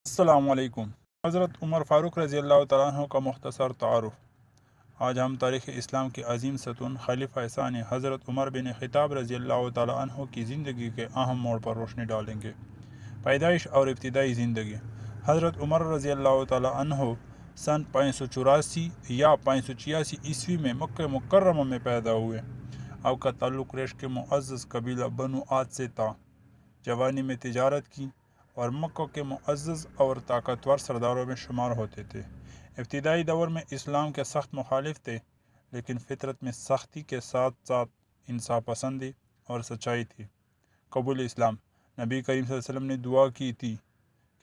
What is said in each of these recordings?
السلام علیکم۔ حضرت عمر فاروق رضی اللہ تعالیٰ عنہ کا مختصر تعارف۔ آج ہم تاریخ اسلام کے عظیم ستون خلیفہ ثانی حضرت عمر بن خطاب رضی اللہ تعالیٰ عنہ کی زندگی کے اہم موڑ پر روشنی ڈالیں گے۔ پیدائش اور ابتدائی زندگی۔ حضرت عمر رضی اللہ تعالیٰ عنہ سن 584 یا 586 عیسوی میں مکہ مکرمہ میں پیدا ہوئے۔ آپ کا تعلق قریش کے معزز قبیلہ بنو عاد سے تھا۔ جوانی میں تجارت کی اور مکہ کے معزز اور طاقتور سرداروں میں شمار ہوتے تھے۔ ابتدائی دور میں اسلام کے سخت مخالف تھے، لیکن فطرت میں سختی کے ساتھ ساتھ انصاف پسندی اور سچائی تھی۔ قبول اسلام۔ نبی کریم صلی اللہ علیہ وسلم نے دعا کی تھی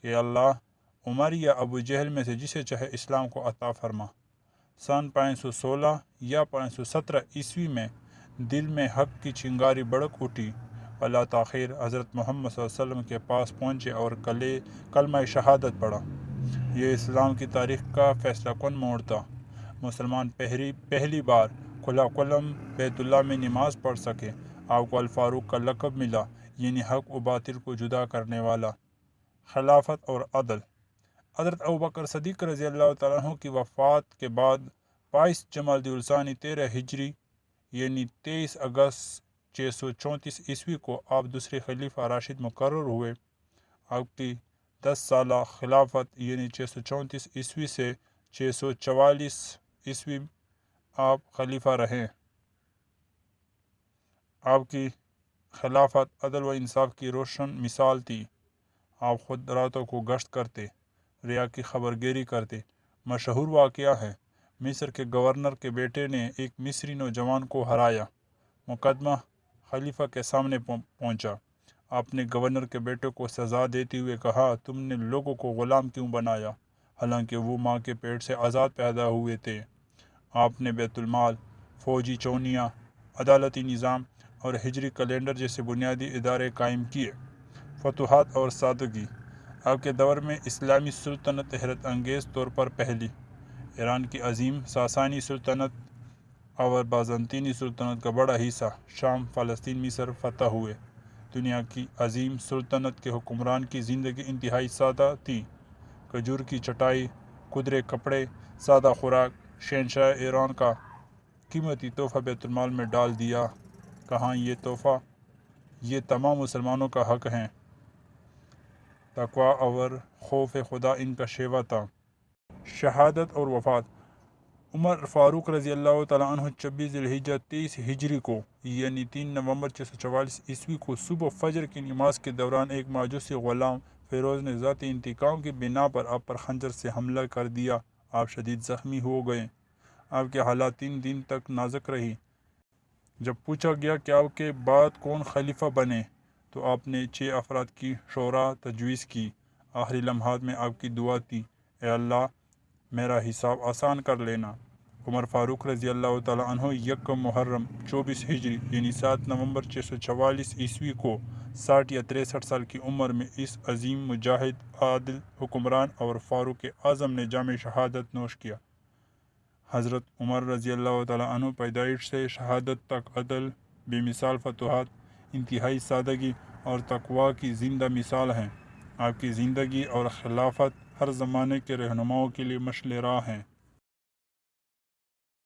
کہ اللہ عمر یا ابو جہل میں سے جسے چاہے اسلام کو عطا فرما۔ سن 516 یا 517 عیسوی میں دل میں حق کی چنگاری بڑک اٹھی۔ بلا تاخیر حضرت محمد صلی اللہ علیہ وسلم کے پاس پہنچے اور کلمہ شہادت پڑھا۔ یہ اسلام کی تاریخ کا فیصلہ کن موڑ تھا۔ مسلمان پہلی بار کھلا کلم بیت اللہ میں نماز پڑھ سکے۔ آپ کو الفاروق کا لقب ملا، یعنی حق و باطل کو جدا کرنے والا۔ خلافت اور عدل۔ حضرت ابوبکر صدیق رضی اللہ تعالیٰ عنہ کی وفات کے بعد 22 جمادی الثانی 13 ہجری یعنی 23 اگست 634 عیسوی کو آپ دوسرے خلیفہ راشد مقرر ہوئے۔ آپ کی 10 سالہ خلافت یعنی 634 عیسوی سے 644 عیسوی آپ خلیفہ رہے۔ آپ کی خلافت عدل و انصاف کی روشن مثال تھی۔ آپ خود راتوں کو گشت کرتے، ریا کی خبرگیری کرتے۔ مشہور واقعہ ہے، مصر کے گورنر کے بیٹے نے ایک مصری نوجوان کو ہرایا۔ مقدمہ خلیفہ کے سامنے پہنچا۔ آپ نے گورنر کے بیٹے کو سزا دیتے ہوئے کہا، تم نے لوگوں کو غلام کیوں بنایا، حالانکہ وہ ماں کے پیٹ سے آزاد پیدا ہوئے تھے۔ آپ نے بیت المال، فوجی چونیاں، عدالتی نظام اور ہجری کیلنڈر جیسے بنیادی ادارے قائم کیے۔ فتوحات اور سادگی۔ آپ کے دور میں اسلامی سلطنت حیرت انگیز طور پر پھیلی۔ ایران کی عظیم ساسانی سلطنت اور بازنطینی سلطنت کا بڑا حصہ، شام، فلسطین، مصر فتح ہوئے۔ دنیا کی عظیم سلطنت کے حکمران کی زندگی انتہائی سادہ تھی۔ کھجور کی چٹائی، کھدرے کپڑے، سادہ خوراک۔ شہنشاہ ایران کا قیمتی تحفہ بیت المال میں ڈال دیا۔ کہاں یہ تحفہ؟ یہ تمام مسلمانوں کا حق ہے۔ تقویٰ اور خوف خدا ان کا شیوا تھا۔ شہادت اور وفات۔ عمر فاروق رضی اللہ تعالیٰ عنہ 26 ذی الحجہ 23 ہجری کو یعنی 3 نومبر 644 عیسوی کو صبح فجر کی نماز کے دوران ایک ماجوسی غلام فیروز نے ذاتی انتقام کی بنا پر آپ پر خنجر سے حملہ کر دیا۔ آپ شدید زخمی ہو گئے۔ آپ کی حالت 3 دن تک نازک رہی۔ جب پوچھا گیا کہ آپ کے بعد کون خلیفہ بنے تو آپ نے 6 افراد کی شورا تجویز کی۔ آخری لمحات میں آپ کی دعا تھی، اے اللہ میرا حساب آسان کر لینا۔ عمر فاروق رضی اللہ تعالیٰ عنہ یکم محرم 24 ہجری یعنی 7 نومبر 644 عیسوی کو 60 یا 63 سال کی عمر میں اس عظیم مجاہد، عادل حکمران اور فاروق اعظم نے جام شہادت نوش کیا۔ حضرت عمر رضی اللہ تعالیٰ عنہ پیدائش سے شہادت تک عدل، بے مثال فتوحات، انتہائی سادگی اور تقویٰ کی زندہ مثال ہیں۔ آپ کی زندگی اور خلافت ہر زمانے کے رہنماؤں کے لیے مشعل راہ ہیں۔